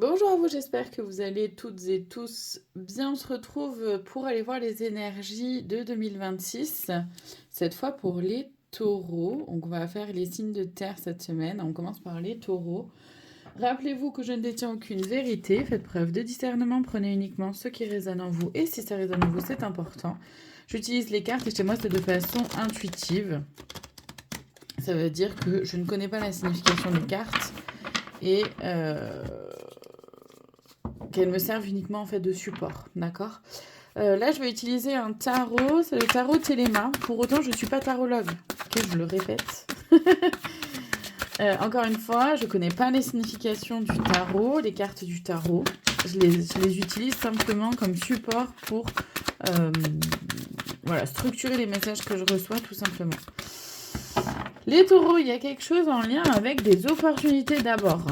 Bonjour à vous, j'espère que vous allez toutes et tous bien. On se retrouve pour aller voir les énergies de 2026, cette fois pour les taureaux. Donc on va faire les signes de terre cette semaine. On commence par les taureaux. Rappelez-vous que je ne détiens aucune vérité. Faites preuve de discernement. Prenez uniquement ce qui résonne en vous. Et si ça résonne en vous, c'est important. J'utilise les cartes et chez moi, c'est de façon intuitive. Ça veut dire que je ne connais pas la signification des cartes et qu'elles me servent uniquement en fait de support, d'accord. Là, je vais utiliser un tarot, c'est le tarot Téléma. Pour autant, je ne suis pas tarologue, ok, je le répète. Encore une fois, je ne connais pas les significations du tarot, les cartes du tarot. Je les utilise simplement comme support pour voilà, structurer les messages que je reçois, tout simplement. Les taureaux, il y a quelque chose en lien avec des opportunités d'abord.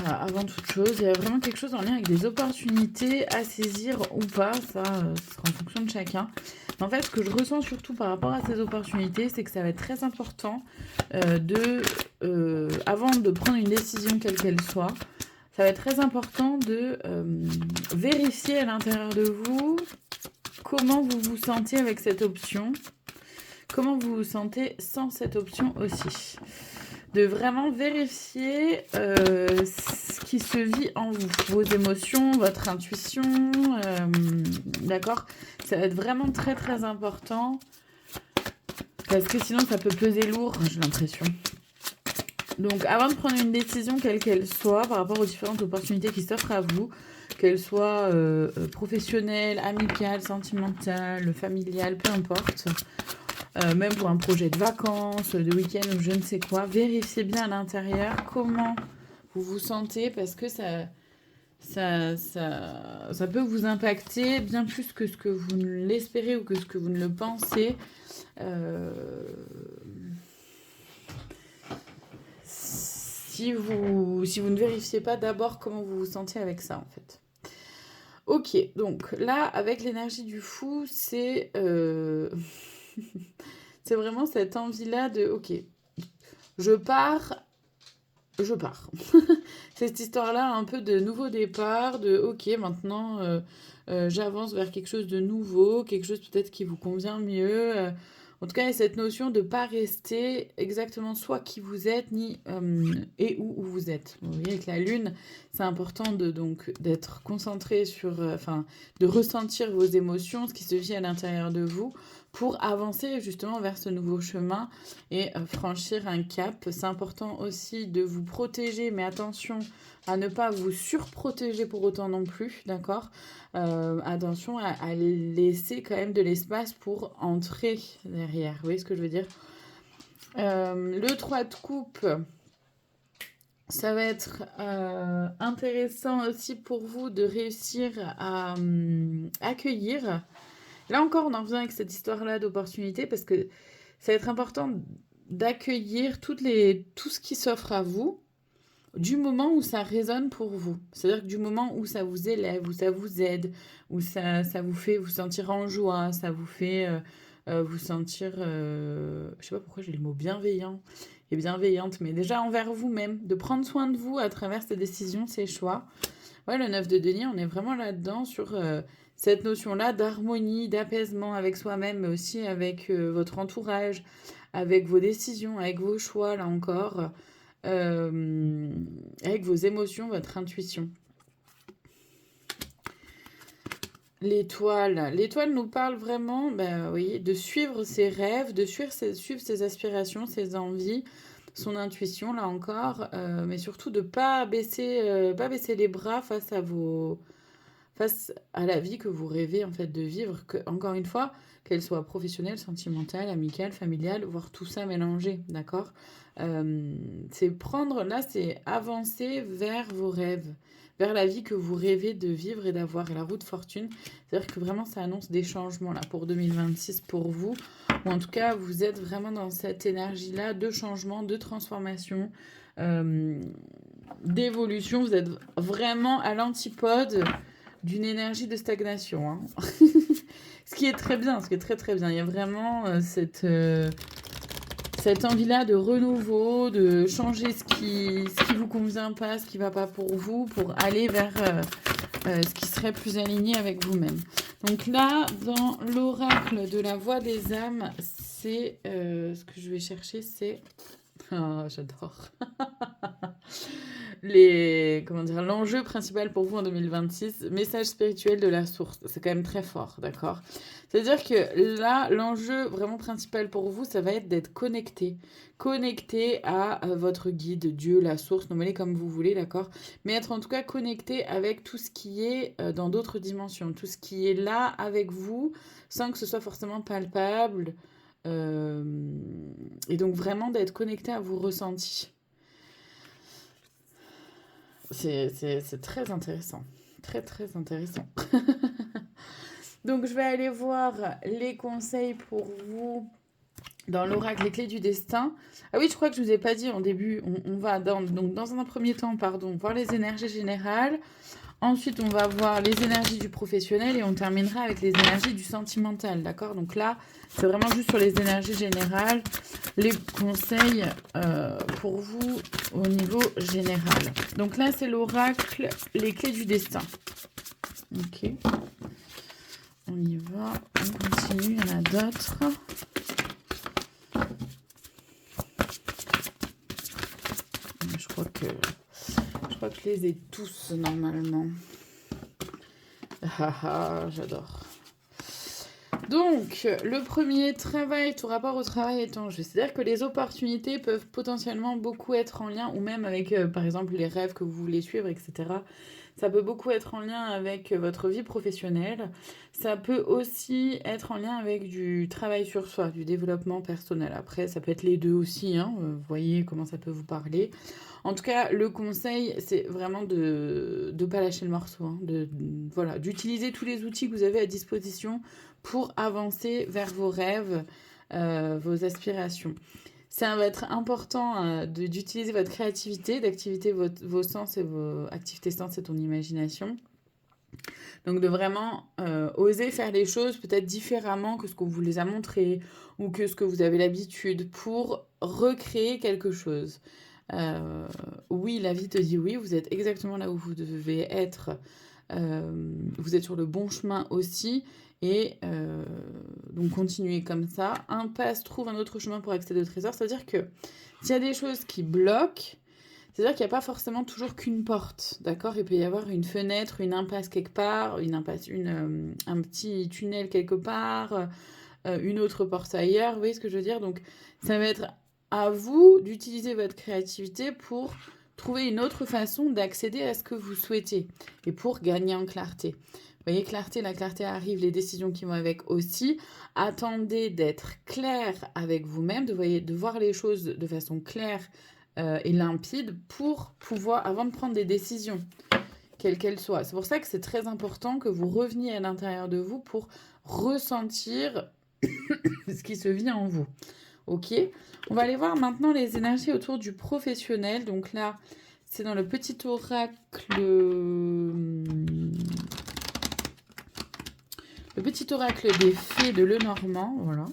Avant toute chose, il y a vraiment quelque chose en lien avec des opportunités à saisir ou pas, ça sera en fonction de chacun. Mais en fait, ce que je ressens surtout par rapport à ces opportunités, c'est que ça va être très important avant de prendre une décision quelle qu'elle soit, ça va être très important de vérifier à l'intérieur de vous comment vous vous sentez avec cette option, comment vous vous sentez sans cette option aussi. De vraiment vérifier ce qui se vit en vous, vos émotions, votre intuition, d'accord. Ça va être vraiment très très important, parce que sinon ça peut peser lourd, j'ai l'impression. Donc avant de prendre une décision quelle qu'elle soit, par rapport aux différentes opportunités qui s'offrent à vous, qu'elles soient professionnelles, amicales, sentimentales, familiales, peu importe, même pour un projet de vacances, de week-end ou je ne sais quoi, vérifiez bien à l'intérieur comment vous vous sentez, parce que ça peut vous impacter bien plus que ce que vous ne l'espérez ou que ce que vous ne le pensez. Si vous ne vérifiez pas d'abord comment vous vous sentez avec ça, en fait. Ok, donc là, avec l'énergie du fou, c'est c'est vraiment cette envie-là de, ok, je pars. Cette histoire-là, un peu de nouveau départ, de, ok, maintenant, j'avance vers quelque chose de nouveau, quelque chose peut-être qui vous convient mieux. En tout cas, il y a cette notion de ne pas rester exactement soit qui vous êtes, ni et où vous êtes. Vous voyez, avec la lune, c'est important donc d'être concentré sur, de ressentir vos émotions, ce qui se vit à l'intérieur de vous, pour avancer justement vers ce nouveau chemin et franchir un cap. C'est important aussi de vous protéger, mais attention à ne pas vous surprotéger pour autant non plus, d'accord. Attention à laisser quand même de l'espace pour entrer derrière. Vous voyez ce que je veux dire. Le 3 de coupe, ça va être intéressant aussi pour vous de réussir à accueillir. Là encore, on en revient avec cette histoire-là d'opportunité, parce que ça va être important d'accueillir tout ce qui s'offre à vous, du moment où ça résonne pour vous. C'est-à-dire que du moment où ça vous élève, où ça vous aide, où ça vous fait vous sentir en joie, ça vous fait vous sentir... je sais pas pourquoi j'ai le mot bienveillant et bienveillante, mais déjà envers vous-même, de prendre soin de vous à travers ces décisions, ces choix. Ouais, le 9 de denier, on est vraiment là-dedans sur cette notion-là d'harmonie, d'apaisement avec soi-même, mais aussi avec votre entourage, avec vos décisions, avec vos choix, là encore, avec vos émotions, votre intuition. L'étoile nous parle vraiment, oui, de suivre ses rêves, de suivre ses aspirations, ses envies, son intuition, là encore, mais surtout de pas baisser les bras face à la vie que vous rêvez en fait de vivre, encore une fois, qu'elle soit professionnelle, sentimentale, amicale, familiale, voire tout ça mélangé, d'accord. C'est avancer vers vos rêves, vers la vie que vous rêvez de vivre et d'avoir, et la roue de fortune. C'est-à-dire que vraiment ça annonce des changements là pour 2026 pour vous, ou en tout cas vous êtes vraiment dans cette énergie-là de changement, de transformation, d'évolution. Vous êtes vraiment à l'antipode d'une énergie de stagnation, hein. Ce qui est très bien, ce qui est très très bien. Il y a vraiment cette cette envie-là de renouveau, de changer ce qui vous convient pas, ce qui va pas pour vous, pour aller vers ce qui serait plus aligné avec vous-même. Donc là, dans l'oracle de la voix des âmes, c'est ce que je vais chercher, c'est... Ah, j'adore. Comment dire, l'enjeu principal pour vous en 2026, message spirituel de la source. C'est quand même très fort, d'accord? C'est-à-dire que là, l'enjeu vraiment principal pour vous, ça va être d'être connecté. Connecté à votre guide, Dieu, la source, nommez-les comme vous voulez, d'accord? Mais être en tout cas connecté avec tout ce qui est dans d'autres dimensions, tout ce qui est là avec vous, sans que ce soit forcément palpable. euh, et donc vraiment d'être connecté à vos ressentis. C'est très intéressant. Très, très intéressant. Donc, je vais aller voir les conseils pour vous dans l'oracle Les Clés du Destin. Ah oui, je crois que je ne vous ai pas dit en début. On va donc dans un premier temps, pardon, voir les énergies générales. Ensuite, on va voir les énergies du professionnel et on terminera avec les énergies du sentimental, d'accord? Donc là, c'est vraiment juste sur les énergies générales, les conseils pour vous au niveau général. Donc là, c'est l'oracle Les Clés du Destin. Ok. On y va, on continue, il y en a d'autres. Je crois que je les ai tous normalement. J'adore. Donc, le premier, travail, tout rapport au travail est en jeu. C'est-à-dire que les opportunités peuvent potentiellement beaucoup être en lien, ou même avec, par exemple, les rêves que vous voulez suivre, etc. Ça peut beaucoup être en lien avec votre vie professionnelle. Ça peut aussi être en lien avec du travail sur soi, du développement personnel. Après, ça peut être les deux aussi, hein. Vous voyez comment ça peut vous parler. En tout cas, le conseil, c'est vraiment de ne pas lâcher le morceau, hein, voilà, d'utiliser tous les outils que vous avez à disposition pour avancer vers vos rêves, vos aspirations. Ça va être important d'utiliser votre créativité, d'activer vos sens et activer sens et ton imagination. Donc de vraiment oser faire les choses peut-être différemment que ce qu'on vous les a montré ou que ce que vous avez l'habitude pour recréer quelque chose. Oui, la vie te dit oui, vous êtes exactement là où vous devez être. Vous êtes sur le bon chemin aussi. Et donc continuez comme ça. Impasse, trouve un autre chemin pour accéder au trésor. C'est-à-dire que s'il y a des choses qui bloquent, c'est-à-dire qu'il n'y a pas forcément toujours qu'une porte, d'accord? Il peut y avoir une fenêtre, une impasse quelque part, une impasse, un petit tunnel quelque part, une autre porte ailleurs. Vous voyez ce que je veux dire? Donc ça va être à vous d'utiliser votre créativité pour trouver une autre façon d'accéder à ce que vous souhaitez et pour gagner en clarté. Vous voyez, clarté, la clarté arrive, les décisions qui vont avec aussi. Attendez d'être clair avec vous-même, de voir les choses de façon claire et limpide pour pouvoir, avant de prendre des décisions, quelles qu'elles soient. C'est pour ça que c'est très important que vous reveniez à l'intérieur de vous pour ressentir ce qui se vit en vous. Ok, on va aller voir maintenant les énergies autour du professionnel. Donc là, c'est dans le petit oracle... Le petit oracle des fées de Lenormand, voilà.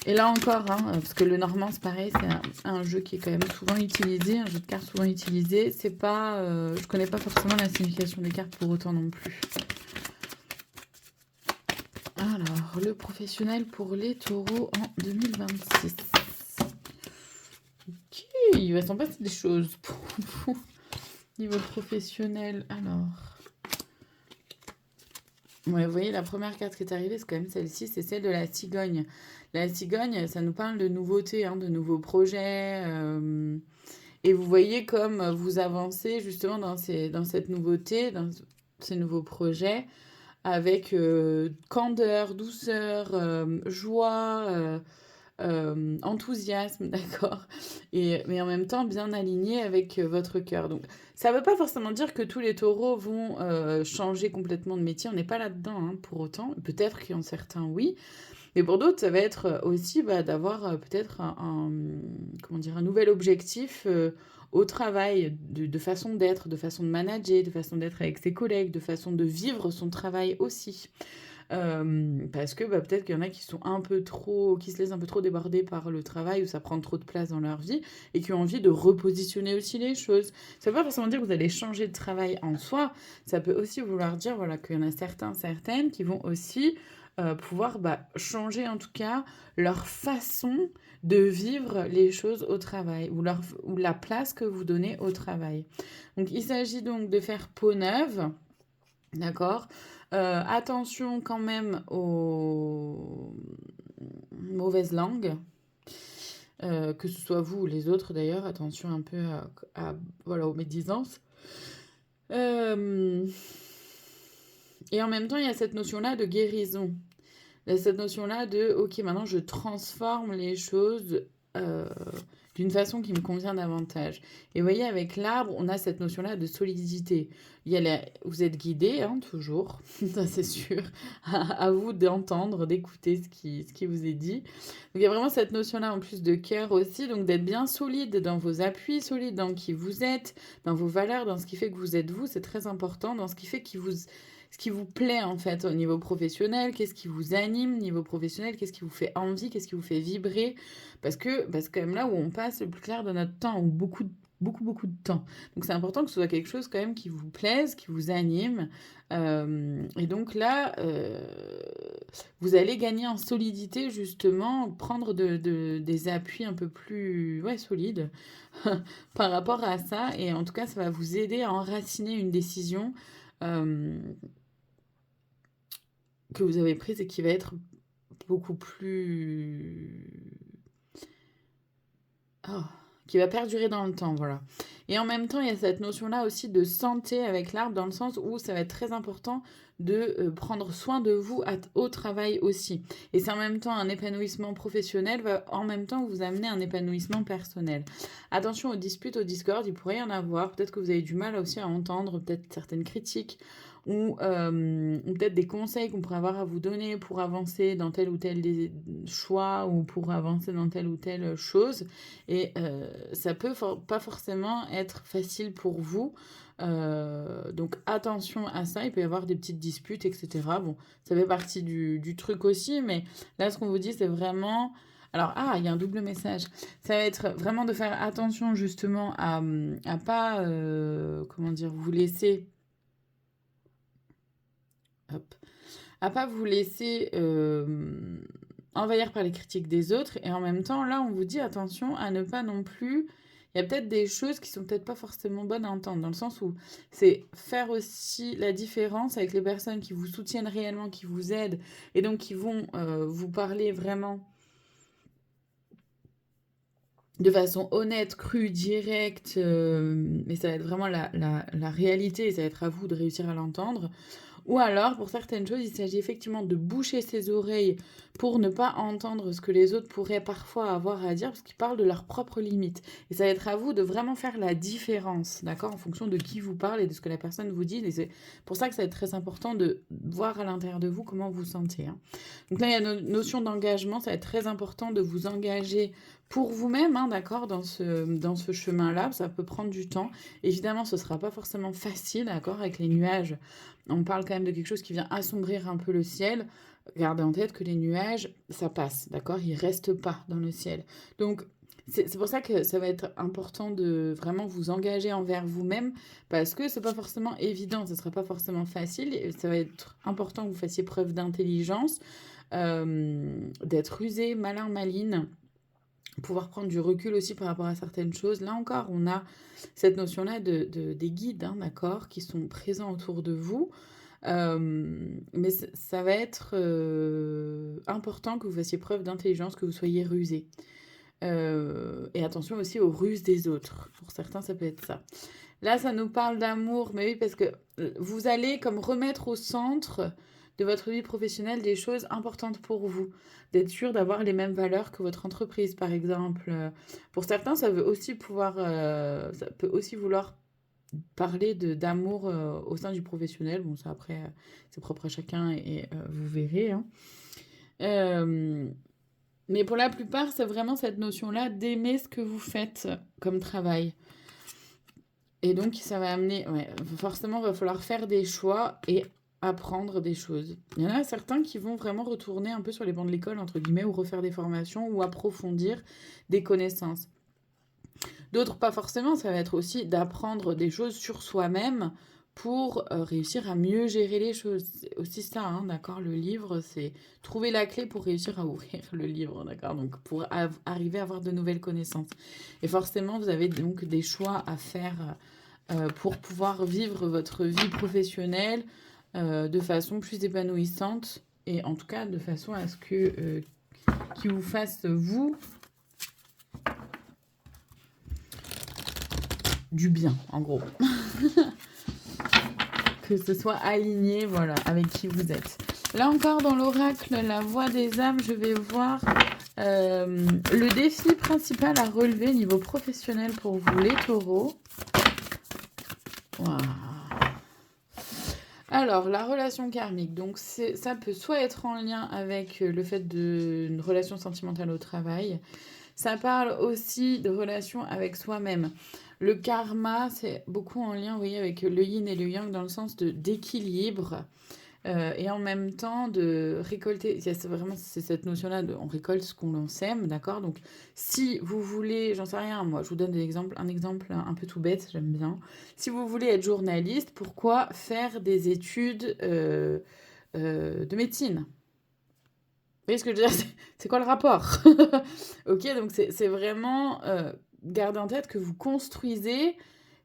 Et là encore, hein, parce que le Normand, c'est pareil, c'est un jeu qui est quand même souvent utilisé, un jeu de cartes souvent utilisé. C'est pas, je connais pas forcément la signification des cartes pour autant non plus. Alors, le professionnel pour les taureaux en 2026. Ok, il va s'en passer des choses pour vous. Niveau professionnel, alors... Ouais, vous voyez, la première carte qui est arrivée, c'est quand même celle-ci, c'est celle de la cigogne. La cigogne, ça nous parle de nouveautés, hein, de nouveaux projets. Et vous voyez comme vous avancez justement dans cette nouveauté, dans ces nouveaux projets, avec candeur, douceur, joie, enthousiasme, d'accord? Mais en même temps, bien aligné avec votre cœur. Donc, ça ne veut pas forcément dire que tous les taureaux vont changer complètement de métier. On n'est pas là-dedans, hein, pour autant. Peut-être qu'il y en a certains, oui. Mais pour d'autres, ça va être aussi d'avoir peut-être comment dire, un nouvel objectif au travail, de façon d'être, de façon de manager, de façon d'être avec ses collègues, de façon de vivre son travail aussi. Parce que peut-être qu'il y en a qui sont un peu trop, qui se laissent un peu trop déborder par le travail, ou ça prend trop de place dans leur vie, et qui ont envie de repositionner aussi les choses. Ça ne veut pas forcément dire que vous allez changer de travail en soi, ça peut aussi vouloir dire voilà, qu'il y en a certains, certaines qui vont aussi pouvoir changer en tout cas leur façon de vivre les choses au travail, ou la place que vous donnez au travail. Donc il s'agit donc de faire peau neuve, d'accord. Attention quand même aux mauvaises langues, que ce soit vous ou les autres d'ailleurs, attention un peu voilà, aux médisances. Et en même temps, il y a cette notion-là de guérison. Il y a cette notion-là de, ok, maintenant je transforme les choses euh, d'une façon qui me convient davantage. Et vous voyez, avec l'arbre, on a cette notion-là de solidité. Vous êtes guidé, hein, toujours, ça c'est sûr. À vous d'entendre, d'écouter ce qui vous est dit. Donc il y a vraiment cette notion-là en plus de cœur aussi, donc d'être bien solide dans vos appuis, solide dans qui vous êtes, dans vos valeurs, dans ce qui fait que vous êtes vous, c'est très important, dans ce qui fait ce qui vous plaît en fait au niveau professionnel, qu'est-ce qui vous anime au niveau professionnel, qu'est-ce qui vous fait envie, qu'est-ce qui vous fait vibrer, parce que c'est quand même là où on passe le plus clair de notre temps, ou beaucoup de temps. Donc c'est important que ce soit quelque chose quand même qui vous plaise, qui vous anime. Et donc là, vous allez gagner en solidité justement, prendre des appuis un peu plus solides par rapport à ça. Et en tout cas, ça va vous aider à enraciner une décision que vous avez prise et qui va être beaucoup plus... Oh, qui va perdurer dans le temps, voilà. Et en même temps, il y a cette notion-là aussi de santé avec l'arbre, dans le sens où ça va être très important de prendre soin de vous au travail aussi. Et c'est en même temps un épanouissement professionnel, va en même temps vous amener un épanouissement personnel. Attention aux disputes, aux discordes, il pourrait y en avoir. Peut-être que vous avez du mal aussi à entendre peut-être certaines critiques, ou peut-être des conseils qu'on pourrait avoir à vous donner pour avancer dans tel ou tel choix, ou pour avancer dans telle ou telle chose. Et ça peut pas forcément être facile pour vous. Donc attention à ça, il peut y avoir des petites disputes, etc. Bon, ça fait partie du truc aussi, mais là, ce qu'on vous dit, c'est vraiment... Alors, il y a un double message. Ça va être vraiment de faire attention justement à pas, comment dire, vous laisser... Hop. À pas vous laisser envahir par les critiques des autres. Et en même temps, là, on vous dit attention à ne pas non plus... Il y a peut-être des choses qui sont peut-être pas forcément bonnes à entendre, dans le sens où c'est faire aussi la différence avec les personnes qui vous soutiennent réellement, qui vous aident, et donc qui vont vous parler vraiment de façon honnête, crue, directe, mais ça va être vraiment la réalité, et ça va être à vous de réussir à l'entendre. Ou alors, pour certaines choses, il s'agit effectivement de boucher ses oreilles pour ne pas entendre ce que les autres pourraient parfois avoir à dire, parce qu'ils parlent de leurs propres limites. Et ça va être à vous de vraiment faire la différence, d'accord, en fonction de qui vous parle et de ce que la personne vous dit. Et c'est pour ça que ça va être très important de voir à l'intérieur de vous comment vous vous sentez. Hein. Donc là, il y a une notion d'engagement, ça va être très important de vous engager pour vous-même, hein, d'accord, dans ce chemin-là. Ça peut prendre du temps. Évidemment, ce ne sera pas forcément facile, d'accord, avec les nuages. On parle quand même de quelque chose qui vient assombrir un peu le ciel. Gardez en tête que les nuages, ça passe, d'accord? Ils restent pas dans le ciel. Donc, c'est pour ça que ça va être important de vraiment vous engager envers vous-même, parce que c'est pas forcément évident, ce sera pas forcément facile. Et ça va être important que vous fassiez preuve d'intelligence, d'être rusé, malin, maline, pouvoir prendre du recul aussi par rapport à certaines choses. Là encore, on a cette notion-là des guides, hein, d'accord, qui sont présents autour de vous. Mais ça va être important que vous fassiez preuve d'intelligence, que vous soyez rusé. Et attention aussi aux ruses des autres. Pour certains, ça peut être ça. Là, ça nous parle d'amour, mais oui, parce que vous allez comme remettre au centre de votre vie professionnelle des choses importantes pour vous. D'être sûr d'avoir les mêmes valeurs que votre entreprise, par exemple. Pour certains, ça peut aussi vouloir parler d'amour au sein du professionnel. Bon, ça après, c'est propre à chacun et vous verrez. Hein. Mais pour la plupart, c'est vraiment cette notion-là d'aimer ce que vous faites comme travail. Et donc, ça va amener... forcément, il va falloir faire des choix. Et apprendre des choses. Il y en a certains qui vont vraiment retourner un peu sur les bancs de l'école, entre guillemets, ou refaire des formations, ou approfondir des connaissances. D'autres, pas forcément, ça va être aussi d'apprendre des choses sur soi-même pour réussir à mieux gérer les choses. C'est aussi ça, hein, d'accord? Le livre, c'est trouver la clé pour réussir à ouvrir le livre, d'accord? Donc pour arriver à avoir de nouvelles connaissances. Et forcément, vous avez donc des choix à faire pour pouvoir vivre votre vie professionnelle de façon plus épanouissante et en tout cas de façon à ce que qui vous fasse vous du bien, en gros. Que ce soit aligné, voilà, avec qui vous êtes. Là encore, dans l'oracle La Voix des âmes, je vais voir le défi principal à relever niveau professionnel pour vous, les taureaux. Wow. Alors, la relation karmique, donc ça peut soit être en lien avec le fait d'une relation sentimentale au travail, ça parle aussi de relation avec soi-même. Le karma, c'est beaucoup en lien, vous voyez, avec le yin et le yang dans le sens d'équilibre et en même temps de récolter. C'est vraiment cette notion-là on récolte ce qu'on sème, d'accord? Donc, si vous voulez, j'en sais rien, moi, je vous donne un exemple un peu tout bête, j'aime bien. Si vous voulez être journaliste, pourquoi faire des études de médecine? Vous voyez ce que je veux dire? C'est quoi le rapport? Ok, donc c'est vraiment garder en tête que vous construisez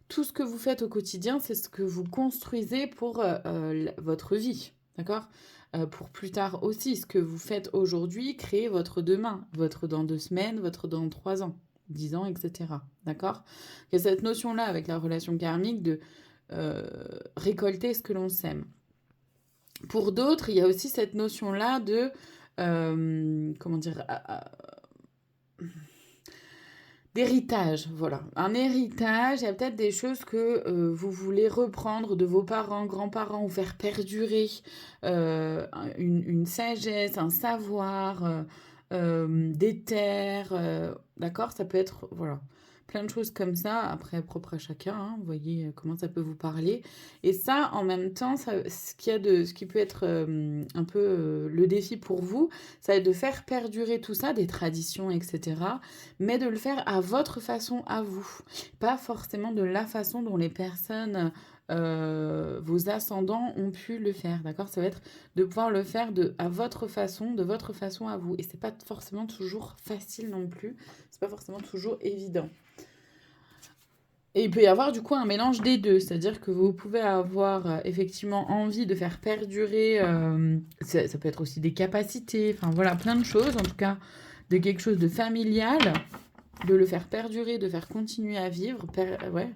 tout ce que vous faites au quotidien, c'est ce que vous construisez pour votre vie, d'accord? Pour plus tard aussi, ce que vous faites aujourd'hui, créez votre demain, votre dans 2 semaines, votre dans 3 ans, 10 ans, etc. D'accord? Il y a cette notion-là avec la relation karmique de récolter ce que l'on sème. Pour d'autres, il y a aussi cette notion-là de comment dire, d'héritage, voilà. Un héritage, il y a peut-être des choses que vous voulez reprendre de vos parents, grands-parents, ou faire perdurer une sagesse, un savoir, des terres, d'accord? Ça peut être, voilà, plein de choses comme ça, après propre à chacun, hein, vous voyez comment ça peut vous parler. Et ça, en même temps, ce qui peut être un peu le défi pour vous, ça va être de faire perdurer tout ça, des traditions, etc., mais de le faire à votre façon, à vous. Pas forcément de la façon dont les personnes, vos ascendants ont pu le faire, d'accord? Ça va être de pouvoir le faire à votre façon, de votre façon à vous. Et c'est pas forcément toujours facile non plus, c'est pas forcément toujours évident. Et il peut y avoir du coup un mélange des deux, c'est-à-dire que vous pouvez avoir effectivement envie de faire perdurer, ça peut être aussi des capacités, enfin voilà, plein de choses, en tout cas de quelque chose de familial, de le faire perdurer, de faire continuer à vivre, ouais,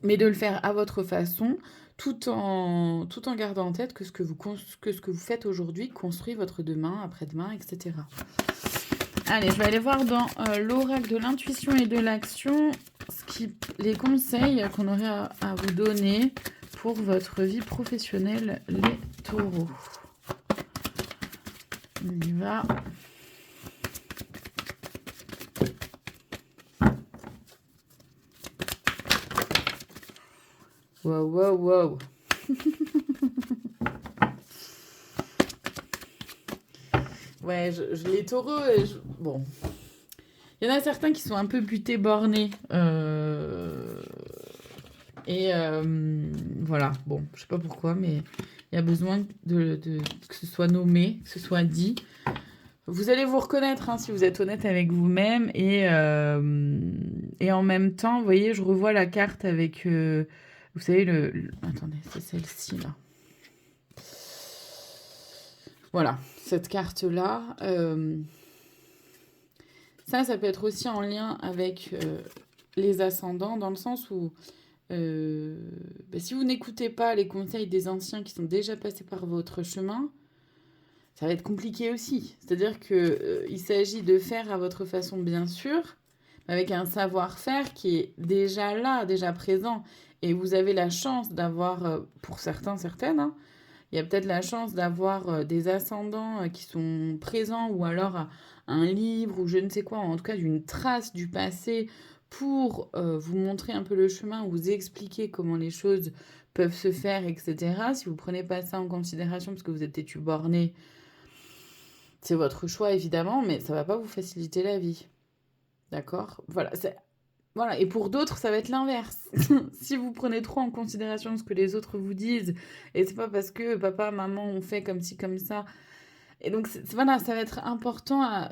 mais de le faire à votre façon, tout en gardant en tête que ce que vous faites aujourd'hui construit votre demain, après-demain, etc. Allez, je vais aller voir dans l'oracle de l'intuition et de l'action les conseils qu'on aurait à vous donner pour votre vie professionnelle, les taureaux. On y va. Wow, wow, wow. Ouais, les taureaux, bon. Il y en a certains qui sont un peu butés, bornés. Et voilà, bon, je sais pas pourquoi, mais il y a besoin que ce soit nommé, que ce soit dit. Vous allez vous reconnaître hein, si vous êtes honnête avec vous-même. Et en même temps, vous voyez, je revois la carte avec... vous savez, attendez, c'est celle-ci, là. Voilà, cette carte-là. Ça peut être aussi en lien avec les ascendants, dans le sens où si vous n'écoutez pas les conseils des anciens qui sont déjà passés par votre chemin, ça va être compliqué aussi. C'est-à-dire qu'il s'agit de faire à votre façon, bien sûr, avec un savoir-faire qui est déjà là, déjà présent. Et vous avez la chance d'avoir, pour certains, certaines, hein, il y a peut-être la chance d'avoir des ascendants qui sont présents ou alors un livre ou je ne sais quoi, en tout cas d'une trace du passé pour vous montrer un peu le chemin, vous expliquer comment les choses peuvent se faire, etc. Si vous prenez pas ça en considération parce que vous êtes têtu borné, c'est votre choix évidemment, mais ça va pas vous faciliter la vie. D'accord? Voilà, voilà. Et pour d'autres, ça va être l'inverse. Si vous prenez trop en considération ce que les autres vous disent, et c'est pas parce que papa, maman ont fait comme ci, comme ça. Et donc, voilà, ça va être important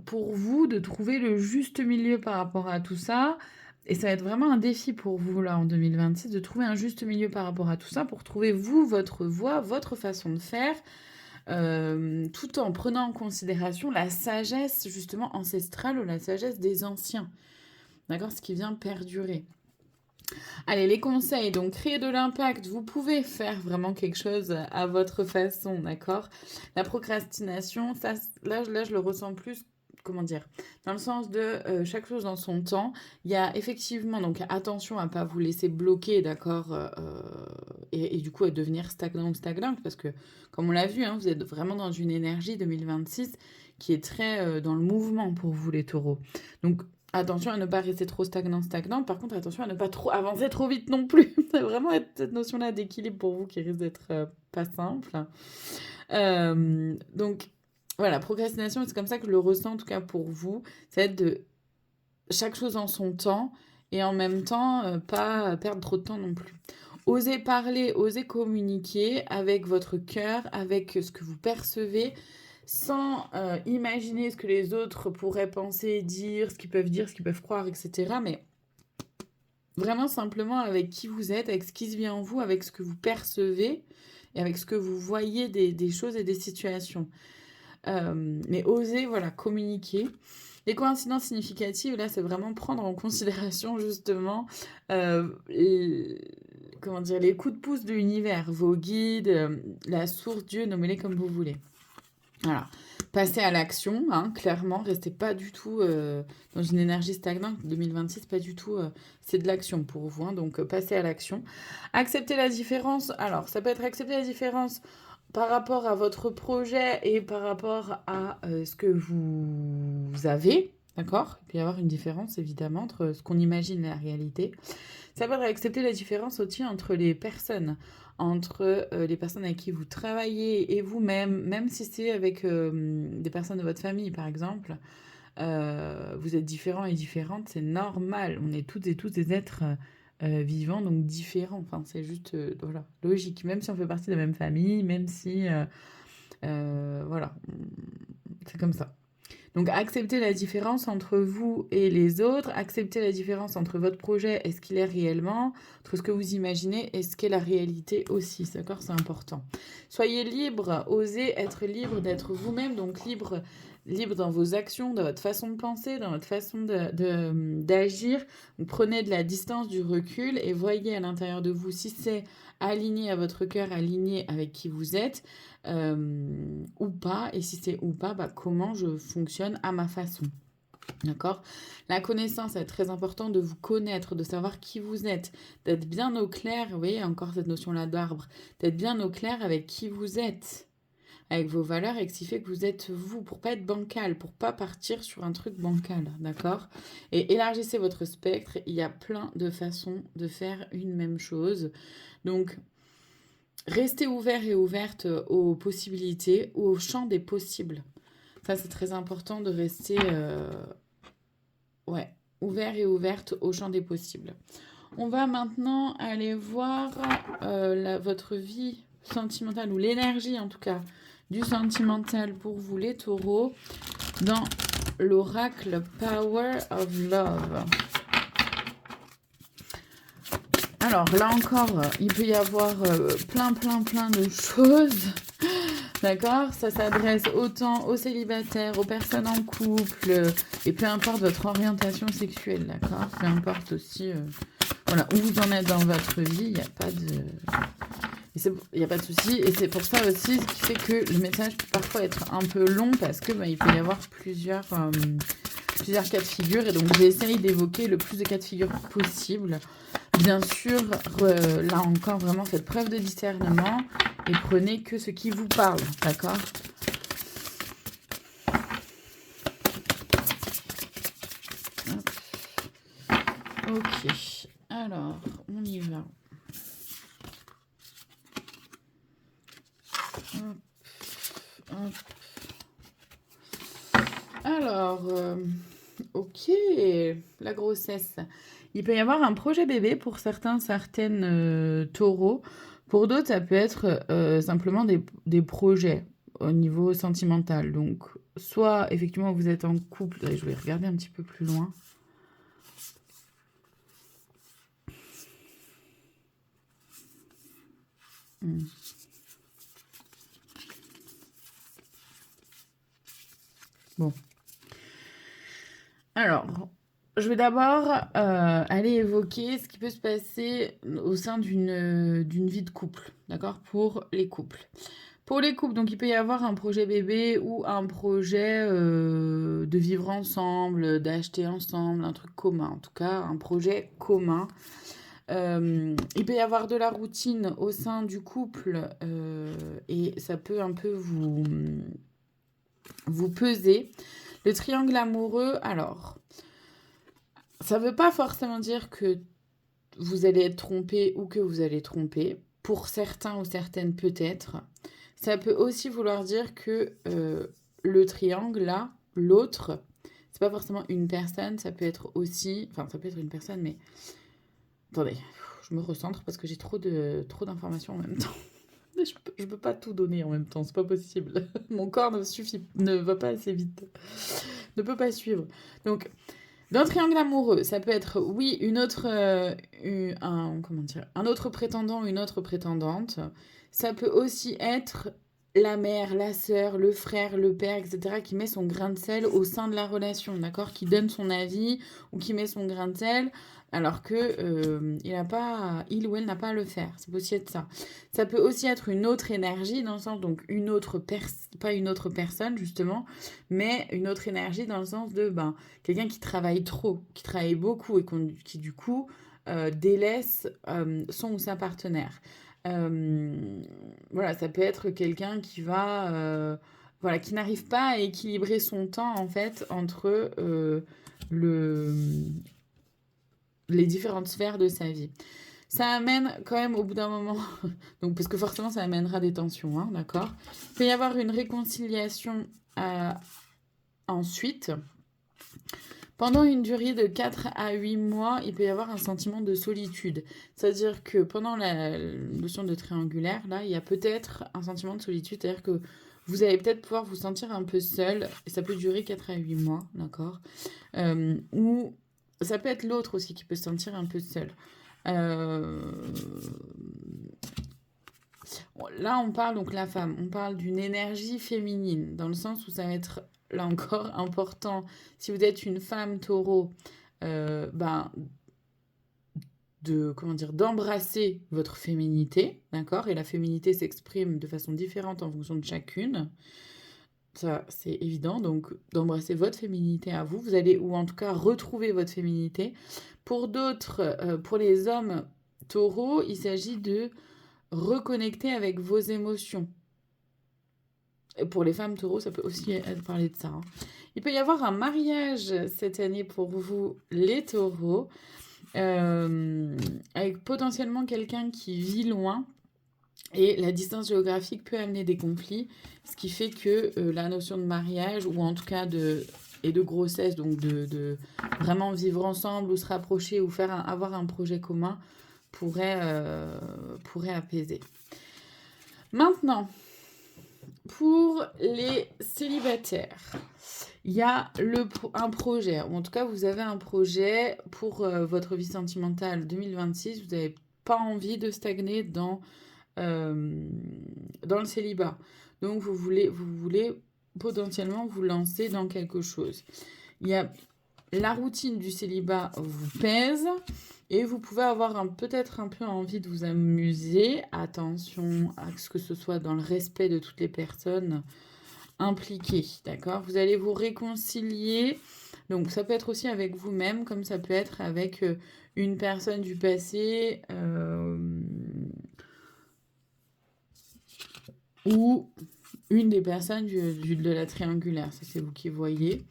pour vous de trouver le juste milieu par rapport à tout ça. Et ça va être vraiment un défi pour vous, là, en 2026, de trouver un juste milieu par rapport à tout ça, pour trouver, vous, votre voie, votre façon de faire, tout en prenant en considération la sagesse, justement, ancestrale ou la sagesse des anciens. D'accord? Ce qui vient perdurer. Allez, les conseils. Donc, créer de l'impact. Vous pouvez faire vraiment quelque chose à votre façon, d'accord? La procrastination, ça, là, je le ressens plus, comment dire, dans le sens de chaque chose dans son temps. Il y a effectivement, donc attention à ne pas vous laisser bloquer, d'accord? Et du coup, à devenir stagnant ou stagnante, parce que, comme on l'a vu, hein, vous êtes vraiment dans une énergie 2026 qui est très dans le mouvement pour vous, les taureaux. Donc, attention à ne pas rester trop stagnant. Par contre, attention à ne pas trop avancer trop vite non plus. Ça va vraiment être cette notion-là d'équilibre pour vous qui risque d'être pas simple. Donc, voilà, procrastination, c'est comme ça que je le ressens en tout cas pour vous. C'est être de chaque chose en son temps et en même temps, pas perdre trop de temps non plus. Osez parler, osez communiquer avec votre cœur, avec ce que vous percevez, sans imaginer ce que les autres pourraient penser, dire, ce qu'ils peuvent croire, etc. Mais vraiment simplement avec qui vous êtes, avec ce qui se vient en vous, avec ce que vous percevez et avec ce que vous voyez des choses et des situations. Mais osez, voilà, communiquer. Les coïncidences significatives, là, c'est vraiment prendre en considération justement comment dire, les coups de pouce de l'univers, vos guides, la source, Dieu, nommez-les comme vous voulez. Voilà. Passez à l'action, hein, clairement. Restez pas du tout dans une énergie stagnante. 2026, pas du tout. C'est de l'action pour vous. Hein, donc, passez à l'action. Acceptez la différence. Alors, ça peut être accepter la différence par rapport à votre projet et par rapport à ce que vous avez. D'accord? Il peut y avoir une différence, évidemment, entre ce qu'on imagine et la réalité. Ça peut être accepter la différence aussi entre les personnes, entre les personnes avec qui vous travaillez et vous-même, même si c'est avec des personnes de votre famille, par exemple. Vous êtes différents et différentes, c'est normal. On est toutes et tous des êtres vivants, donc différents. Enfin, c'est juste voilà, logique. Même si on fait partie de la même famille, même si... voilà, c'est comme ça. Donc, acceptez la différence entre vous et les autres, acceptez la différence entre votre projet et ce qu'il est réellement, entre ce que vous imaginez et ce qu'est la réalité aussi, d'accord? C'est important. Soyez libre, osez être libre d'être vous-même, donc libre dans vos actions, dans votre façon de penser, dans votre façon d'agir. Prenez de la distance, du recul et voyez à l'intérieur de vous si c'est aligné à votre cœur, aligné avec qui vous êtes. Ou pas, et si c'est ou pas, comment je fonctionne à ma façon. D'accord? La connaissance est très important de vous connaître, de savoir qui vous êtes, d'être bien au clair, vous voyez encore cette notion-là d'arbre, d'être bien au clair avec qui vous êtes, avec vos valeurs et ce qui fait que vous êtes vous, pour pas être bancal, pour pas partir sur un truc bancal, d'accord? Et élargissez votre spectre, il y a plein de façons de faire une même chose. Donc, restez ouvert et ouverte aux possibilités ou au champ des possibles. Ça, c'est très important de rester ouvert et ouverte au champ des possibles. On va maintenant aller voir votre vie sentimentale, ou l'énergie en tout cas, du sentimental pour vous les taureaux, dans l'oracle Power of Love. Alors là encore, il peut y avoir plein de choses, d'accord? Ça s'adresse autant aux célibataires, aux personnes en couple, et peu importe votre orientation sexuelle, d'accord? Peu importe aussi voilà, où vous en êtes dans votre vie, il n'y a pas de... Il n'y a pas de souci, et c'est pour ça aussi ce qui fait que le message peut parfois être un peu long, parce que il peut y avoir plusieurs cas de figure, et donc j'essaye d'évoquer le plus de cas de figure possible. Bien sûr, là encore, vraiment, faites preuve de discernement et prenez que ce qui vous parle, d'accord? Ok, alors, on y va. Hop, hop. Alors, ok, la grossesse. Il peut y avoir un projet bébé pour certains, certaines taureaux. Pour d'autres, ça peut être simplement des projets au niveau sentimental. Donc, soit effectivement vous êtes en couple. Je vais regarder un petit peu plus loin. Hmm. Bon. Alors, je vais d'abord aller évoquer ce qui peut se passer au sein d'une vie de couple, d'accord? Pour les couples. Pour les couples, donc il peut y avoir un projet bébé ou un projet de vivre ensemble, d'acheter ensemble, un truc commun, en tout cas un projet commun. Il peut y avoir de la routine au sein du couple et ça peut un peu vous peser. Le triangle amoureux, alors, ça ne veut pas forcément dire que vous allez être trompé ou que vous allez tromper. Pour certains ou certaines, peut-être. Ça peut aussi vouloir dire que le triangle, là, l'autre, c'est pas forcément une personne, ça peut être aussi. Enfin, ça peut être une personne, mais. Attendez, je me recentre parce que j'ai trop d'informations en même temps. Je peux pas tout donner en même temps, c'est pas possible. Mon corps ne va pas assez vite, ne peut pas suivre. Donc, d'un triangle amoureux, ça peut être, oui, comment dire, un autre prétendant, une autre prétendante. Ça peut aussi être la mère, la sœur, le frère, le père, etc., qui met son grain de sel au sein de la relation, d'accord? Qui donne son avis ou qui met son grain de sel, alors que il ou elle n'a pas à le faire. Ça peut aussi être ça. Ça peut aussi être une autre énergie, dans le sens, donc pas une autre personne, justement, mais une autre énergie dans le sens de, ben, quelqu'un qui travaille trop, qui travaille beaucoup et qui du coup délaisse son ou sa partenaire. Voilà, ça peut être quelqu'un qui va, voilà, qui n'arrive pas à équilibrer son temps en fait entre le, les différentes sphères de sa vie. Ça amène quand même au bout d'un moment, donc parce que forcément ça amènera des tensions, hein, d'accord. Il peut y avoir une réconciliation ensuite. Pendant une durée de 4 à 8 mois, il peut y avoir un sentiment de solitude. C'est-à-dire que pendant la notion de triangulaire, là, il y a peut-être un sentiment de solitude. C'est-à-dire que vous allez peut-être pouvoir vous sentir un peu seul. Et ça peut durer 4 à 8 mois, d'accord? Ou ça peut être l'autre aussi qui peut se sentir un peu seul. Là, on parle donc la femme, on parle d'une énergie féminine, dans le sens où ça va être, là encore, important. Si vous êtes une femme taureau, ben, comment dire, d'embrasser votre féminité, d'accord? Et la féminité s'exprime de façon différente en fonction de chacune. Ça, c'est évident. Donc, d'embrasser votre féminité à vous. Vous allez, ou en tout cas, retrouver votre féminité. Pour d'autres, pour les hommes taureaux, il s'agit de reconnecter avec vos émotions. Et pour les femmes taureaux, ça peut aussi parler de ça, hein. Il peut y avoir un mariage cette année pour vous, les taureaux, avec potentiellement quelqu'un qui vit loin. Et la distance géographique peut amener des conflits, ce qui fait que la notion de mariage, ou en tout cas de grossesse, donc de vraiment vivre ensemble ou se rapprocher ou avoir un projet commun, pourrait apaiser. Maintenant, pour les célibataires, il y a un projet, ou en tout cas vous avez un projet pour votre vie sentimentale 2026, vous n'avez pas envie de stagner dans le célibat. Donc vous voulez potentiellement vous lancer dans quelque chose. Il y a la routine du célibat vous pèse et vous pouvez avoir peut-être un peu envie de vous amuser. Attention à ce que ce soit dans le respect de toutes les personnes impliquées, d'accord? Vous allez vous réconcilier. Donc ça peut être aussi avec vous-même, comme ça peut être avec une personne du passé ou une des personnes de la triangulaire. Ça, c'est vous qui voyez.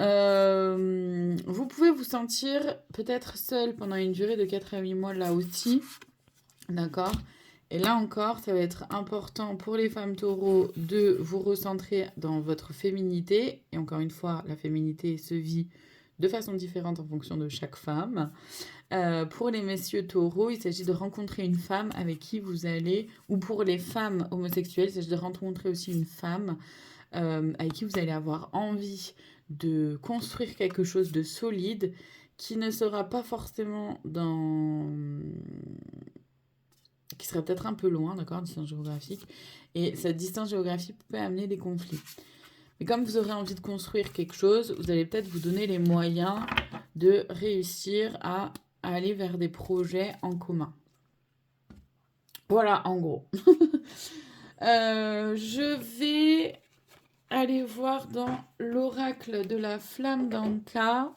Vous pouvez vous sentir peut-être seul pendant une durée de 4 à 8 mois là aussi, d'accord? Et là encore, ça va être important pour les femmes taureaux de vous recentrer dans votre féminité. Et encore une fois, la féminité se vit de façon différente en fonction de chaque femme. Pour les messieurs taureaux, il s'agit de rencontrer une femme avec qui vous allez, ou pour les femmes homosexuelles, il s'agit de rencontrer aussi une femme avec qui vous allez avoir envie de construire quelque chose de solide qui ne sera pas forcément dans... qui serait peut-être un peu loin, d'accord, distance géographique. Et cette distance géographique peut amener des conflits. Mais comme vous aurez envie de construire quelque chose, vous allez peut-être vous donner les moyens de réussir à aller vers des projets en commun. Voilà, en gros. Je vais aller voir dans l'oracle de la flamme d'Anka.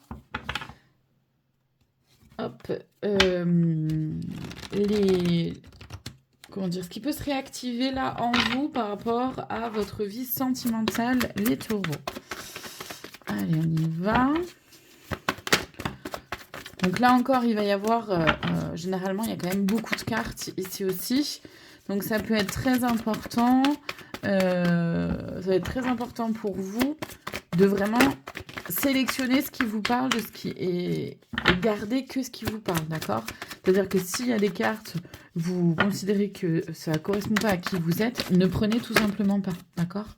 Hop. Comment dire, ce qui peut se réactiver là en vous par rapport à votre vie sentimentale, les taureaux. Allez, on y va. Donc là encore, il va y avoir, généralement, il y a quand même beaucoup de cartes ici aussi. Donc ça peut être très important, ça va être très important pour vous de vraiment sélectionner ce qui vous parle de ce qui est, et garder que ce qui vous parle, d'accord? C'est-à-dire que s'il y a des cartes, vous considérez que ça ne correspond pas à qui vous êtes, ne prenez tout simplement pas, d'accord?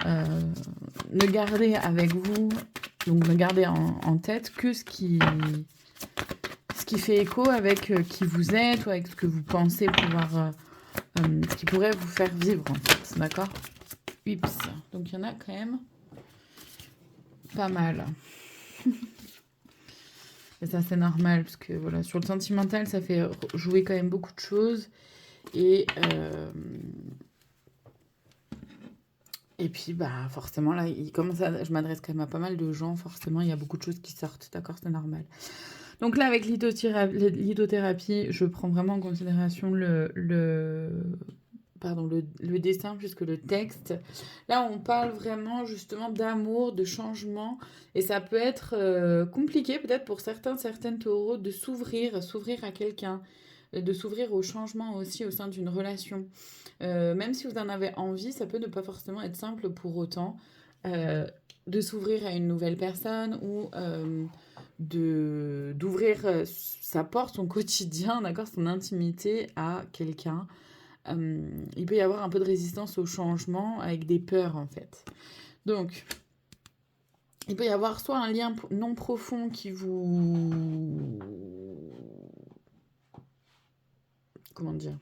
Ne gardez avec vous, donc ne gardez en tête que ce qui fait écho avec qui vous êtes ou avec ce que vous pensez pouvoir, ce qui pourrait vous faire vivre en fait, d'accord? Ups, donc il y en a quand même pas mal. Et ça c'est normal parce que voilà, sur le sentimental ça fait jouer quand même beaucoup de choses et puis bah forcément là il commence à, je m'adresse quand même à pas mal de gens, forcément il y a beaucoup de choses qui sortent, d'accord, c'est normal. Donc là avec l'hytothérapie, je prends vraiment en considération le dessin plus que le texte. Là, on parle vraiment justement d'amour, de changement. Et ça peut être compliqué peut-être pour certaines taureaux de s'ouvrir à quelqu'un, de s'ouvrir au changement aussi au sein d'une relation. Même si vous en avez envie, ça peut ne pas forcément être simple pour autant de s'ouvrir à une nouvelle personne ou d'ouvrir sa porte, son quotidien, d'accord, son intimité à quelqu'un. Il peut y avoir un peu de résistance au changement avec des peurs en fait. Donc, il peut y avoir soit un lien non profond qui vous... Comment dire?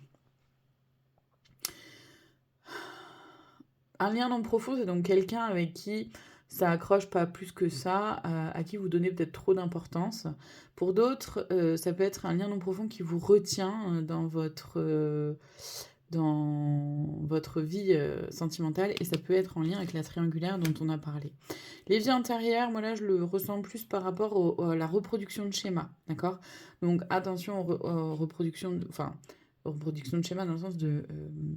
Un lien non profond, c'est donc quelqu'un avec qui ça accroche pas plus que ça, à qui vous donnez peut-être trop d'importance. Pour d'autres, ça peut être un lien non profond qui vous retient dans votre vie sentimentale et ça peut être en lien avec la triangulaire dont on a parlé. Les vies antérieures, moi là je le ressens plus par rapport à la reproduction de schéma, d'accord? Donc attention aux reproductions, reproduction de schéma dans le sens de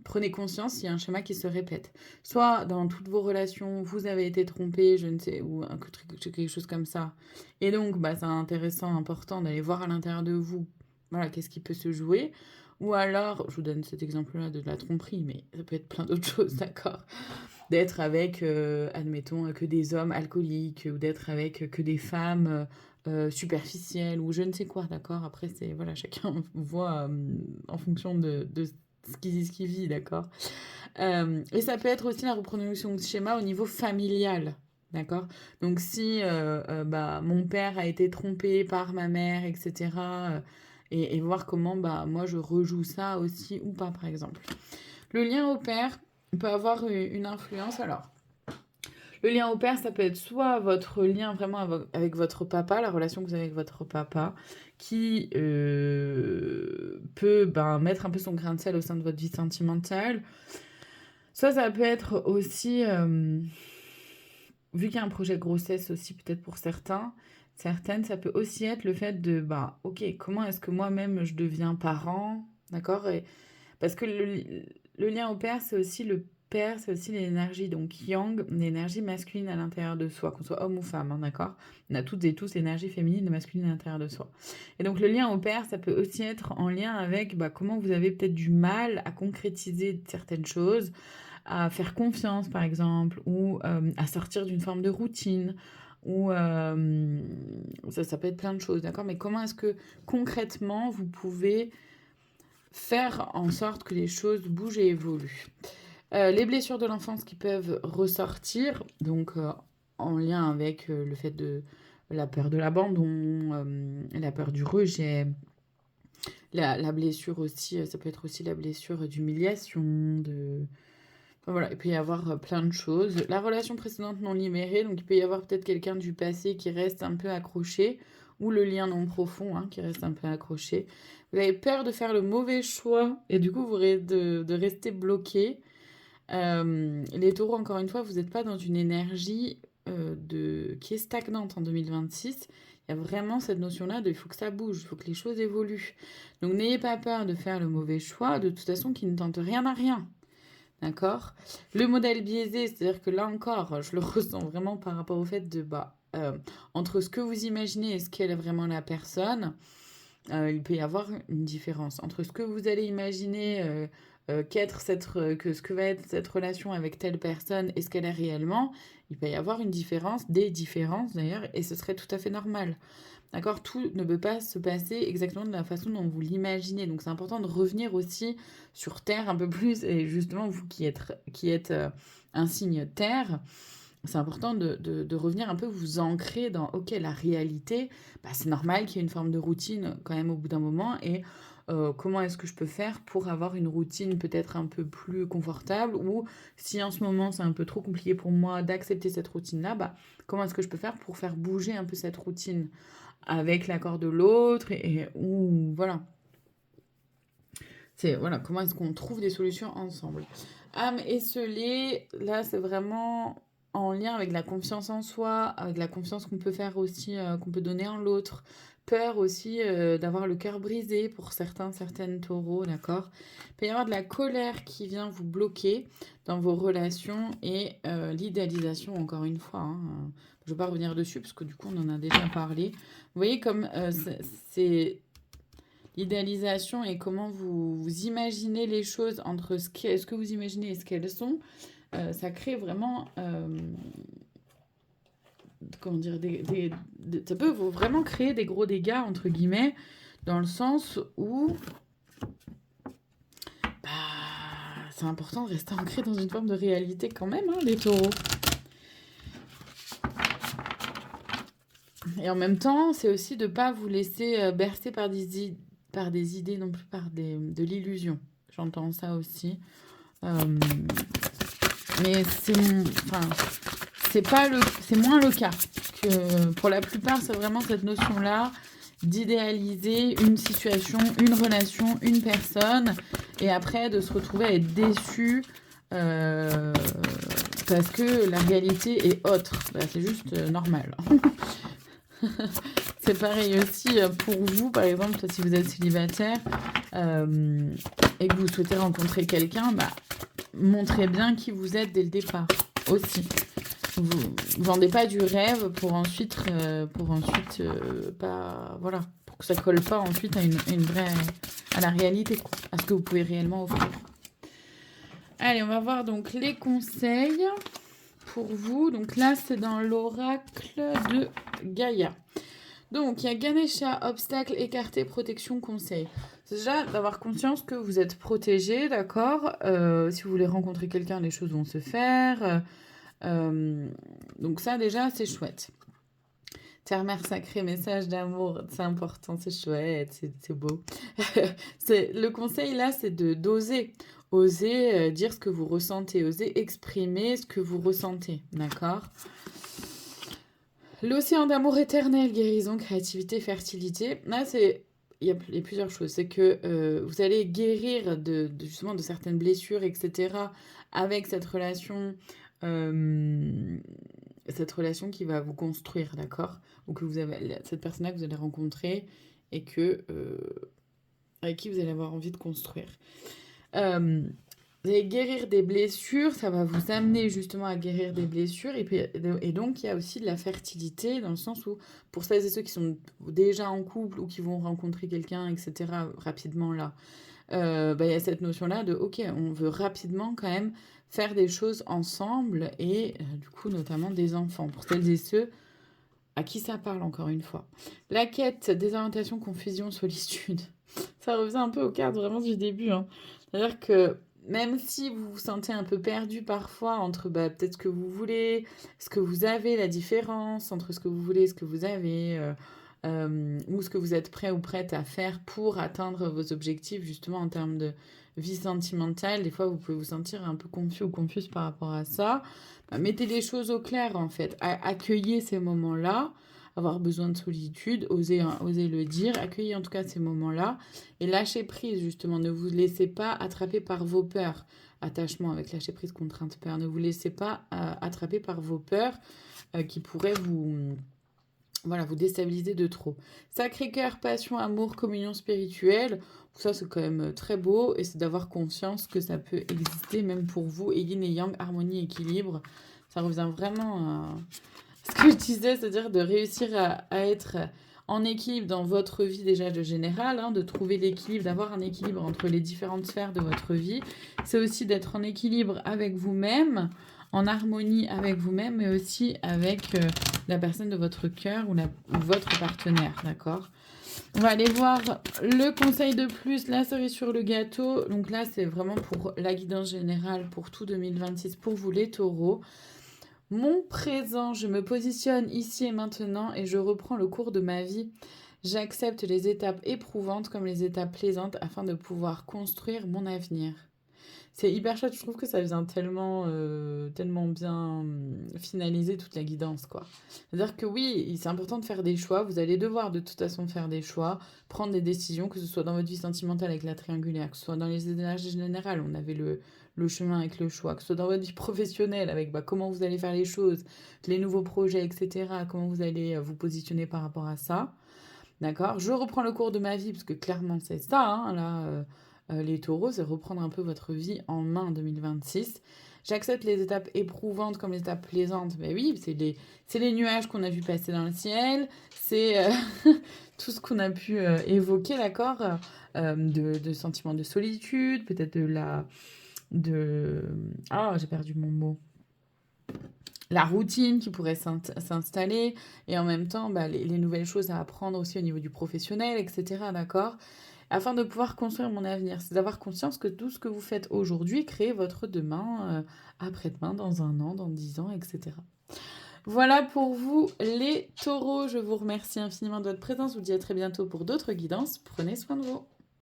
prenez conscience s'il y a un schéma qui se répète. Soit dans toutes vos relations, vous avez été trompé, je ne sais, ou quelque chose comme ça. Et donc, bah, c'est intéressant, important d'aller voir à l'intérieur de vous, voilà, qu'est-ce qui peut se jouer. Ou alors, je vous donne cet exemple-là de la tromperie, mais ça peut être plein d'autres choses, d'accord? D'être avec, admettons, que des hommes alcooliques, ou d'être avec que des femmes superficielles, ou je ne sais quoi, d'accord? Après, c'est, voilà, chacun voit en fonction de ce qu'il vit, d'accord? Et ça peut être aussi la reproduction de schéma au niveau familial, d'accord? Donc si bah, mon père a été trompé par ma mère, etc., et voir comment bah, moi je rejoue ça aussi ou pas, par exemple. Le lien au père peut avoir une influence. Alors, le lien au père, ça peut être soit votre lien vraiment avec votre papa, la relation que vous avez avec votre papa, qui peut ben, mettre un peu son grain de sel au sein de votre vie sentimentale. Soit ça peut être aussi, vu qu'il y a un projet de grossesse aussi peut-être pour certaines, ça peut aussi être le fait de, bah, ok, comment est-ce que moi-même je deviens parent, d'accord? Parce que le lien au père, c'est aussi pair, c'est aussi l'énergie, donc yang, l'énergie masculine à l'intérieur de soi, qu'on soit homme ou femme, hein, d'accord? On a toutes et tous l'énergie féminine et masculine à l'intérieur de soi. Et donc le lien au pair, ça peut aussi être en lien avec comment vous avez peut-être du mal à concrétiser certaines choses, à faire confiance par exemple, ou à sortir d'une forme de routine, ou ça peut être plein de choses, d'accord? Mais comment est-ce que concrètement vous pouvez faire en sorte que les choses bougent et évoluent? Les blessures de l'enfance qui peuvent ressortir, donc en lien avec le fait de la peur de l'abandon, la peur du rejet, la blessure aussi, ça peut être aussi la blessure d'humiliation, enfin, voilà, il peut y avoir plein de choses. La relation précédente non libérée, donc il peut y avoir peut-être quelqu'un du passé qui reste un peu accroché, ou le lien non profond hein, qui reste un peu accroché. Vous avez peur de faire le mauvais choix, et du coup vous de rester bloqué. Les taureaux, encore une fois, vous n'êtes pas dans une énergie qui est stagnante en 2026. Il y a vraiment cette notion-là de il faut que ça bouge, il faut que les choses évoluent. Donc n'ayez pas peur de faire le mauvais choix, de toute façon, qui ne tente rien à rien. D'accord? Le modèle biaisé, c'est-à-dire que là encore, je le ressens vraiment par rapport au fait de, entre ce que vous imaginez et ce qu'est vraiment la personne, il peut y avoir une différence entre ce que vous allez imaginer que ce que va être cette relation avec telle personne et ce qu'elle est réellement. Il peut y avoir une différence, des différences d'ailleurs, et ce serait tout à fait normal. D'accord? Tout ne peut pas se passer exactement de la façon dont vous l'imaginez. Donc c'est important de revenir aussi sur Terre un peu plus, et justement vous qui êtes un signe Terre, c'est important de revenir un peu, vous ancrer dans, ok, la réalité, c'est normal qu'il y ait une forme de routine quand même au bout d'un moment, et comment est-ce que je peux faire pour avoir une routine peut-être un peu plus confortable, ou si en ce moment c'est un peu trop compliqué pour moi d'accepter cette routine-là, comment est-ce que je peux faire pour faire bouger un peu cette routine avec l'accord de l'autre, ou voilà. C'est, voilà, comment est-ce qu'on trouve des solutions ensemble. Âme esselée, là c'est vraiment en lien avec la confiance en soi, avec la confiance qu'on peut faire aussi, qu'on peut donner en l'autre. Peur aussi d'avoir le cœur brisé pour certaines taureaux, d'accord? Il peut y avoir de la colère qui vient vous bloquer dans vos relations, et l'idéalisation, encore une fois. Hein, je ne vais pas revenir dessus parce que du coup on en a déjà parlé. Vous voyez comme c'est l'idéalisation et comment vous imaginez les choses entre ce que vous imaginez et ce qu'elles sont, ça crée vraiment, comment dire, ça peut vraiment créer des gros dégâts, entre guillemets, dans le sens où c'est important de rester ancré dans une forme de réalité quand même, hein, les taureaux. Et en même temps, c'est aussi de ne pas vous laisser bercer par des idées, non plus de l'illusion. J'entends ça aussi. Mais c'est moins le cas. Que pour la plupart, c'est vraiment cette notion-là d'idéaliser une situation, une relation, une personne, et après de se retrouver à être déçu parce que la réalité est autre. C'est juste normal. C'est pareil aussi pour vous, par exemple, si vous êtes célibataire et que vous souhaitez rencontrer quelqu'un, montrez bien qui vous êtes dès le départ aussi. Vous vendez pas du rêve pour ensuite voilà, pour que ça colle pas ensuite à une vraie, à la réalité, quoi, à ce que vous pouvez réellement offrir. Allez, on va voir donc les conseils pour vous. Donc là, c'est dans l'oracle de Gaïa. Donc, il y a Ganesha, obstacle, écarté, protection, conseil. C'est déjà d'avoir conscience que vous êtes protégé, d'accord? Si vous voulez rencontrer quelqu'un, les choses vont se faire. Donc ça, déjà, c'est chouette. Terre-mère sacrée, message d'amour, c'est important, c'est chouette, c'est beau. Le conseil, là, c'est d'oser. Oser dire ce que vous ressentez, oser exprimer ce que vous ressentez, d'accord? L'océan d'amour éternel, guérison, créativité, fertilité. Là, il y a plusieurs choses. C'est que vous allez guérir justement de certaines blessures, etc. avec cette relation qui va vous construire, d'accord? Ou que vous avez cette personne-là que vous allez rencontrer et avec qui vous allez avoir envie de construire. Vous allez guérir des blessures, ça va vous amener justement à guérir des blessures. Et donc, il y a aussi de la fertilité dans le sens où, pour celles et ceux qui sont déjà en couple ou qui vont rencontrer quelqu'un, etc., rapidement là, bah, il y a cette notion-là de, ok, on veut rapidement quand même faire des choses ensemble et du coup, notamment des enfants. Pour celles et ceux à qui ça parle, encore une fois. La quête, désorientation, confusion, solitude. Ça revient un peu aux cartes vraiment du début, hein. C'est-à-dire que même si vous vous sentez un peu perdu parfois entre bah, peut-être ce que vous voulez, ce que vous avez, la différence entre ce que vous voulez et ce que vous avez, ou ce que vous êtes prêt ou prête à faire pour atteindre vos objectifs, justement en termes de vie sentimentale, des fois vous pouvez vous sentir un peu confus ou confuse par rapport à ça. Bah, mettez les choses au clair en fait. Accueillez ces moments-là, avoir besoin de solitude, oser le dire, accueillez en tout cas ces moments-là et lâchez prise justement. Ne vous laissez pas attraper par vos peurs. Attachement avec lâcher prise, contrainte, peur. Ne vous laissez pas attraper par vos peurs qui pourraient voilà, vous déstabiliser de trop. Sacré-Cœur, passion, amour, communion spirituelle. Ça, c'est quand même très beau et c'est d'avoir conscience que ça peut exister même pour vous. Et yin et yang, harmonie, équilibre. Ça revient vraiment à ce que je disais, c'est-à-dire de réussir à être en équilibre dans votre vie déjà de général, hein, de trouver l'équilibre, d'avoir un équilibre entre les différentes sphères de votre vie. C'est aussi d'être en équilibre avec vous-même, en harmonie avec vous-même, mais aussi avec la personne de votre cœur ou votre partenaire, d'accord? On va aller voir le conseil de plus, la cerise sur le gâteau. Donc là, c'est vraiment pour la guidance générale pour tout 2026, pour vous les taureaux. Mon présent, je me positionne ici et maintenant et je reprends le cours de ma vie. J'accepte les étapes éprouvantes comme les étapes plaisantes afin de pouvoir construire mon avenir. C'est hyper chouette, je trouve que ça vient tellement bien finaliser toute la guidance, quoi. C'est-à-dire que oui, c'est important de faire des choix, vous allez devoir de toute façon faire des choix, prendre des décisions, que ce soit dans votre vie sentimentale avec la triangulaire, que ce soit dans les énergies générales, on avait le chemin avec le choix, que ce soit dans votre vie professionnelle avec bah, comment vous allez faire les choses, les nouveaux projets, etc., comment vous allez vous positionner par rapport à ça. D'accord? Je reprends le cours de ma vie, parce que clairement c'est ça, hein, là, les taureaux, c'est reprendre un peu votre vie en main en 2026. J'accepte les étapes éprouvantes comme les étapes plaisantes. Mais oui, c'est les nuages qu'on a vu passer dans le ciel, c'est tout ce qu'on a pu évoquer, d'accord? De sentiments de solitude, peut-être de... Ah, j'ai perdu mon mot. La routine qui pourrait s'installer et en même temps bah, les nouvelles choses à apprendre aussi au niveau du professionnel, etc. D'accord? Afin de pouvoir construire mon avenir, c'est d'avoir conscience que tout ce que vous faites aujourd'hui crée votre demain, après-demain, dans un an, dans 10 ans, etc. Voilà pour vous les taureaux. Je vous remercie infiniment de votre présence. Je vous dis à très bientôt pour d'autres guidances. Prenez soin de vous.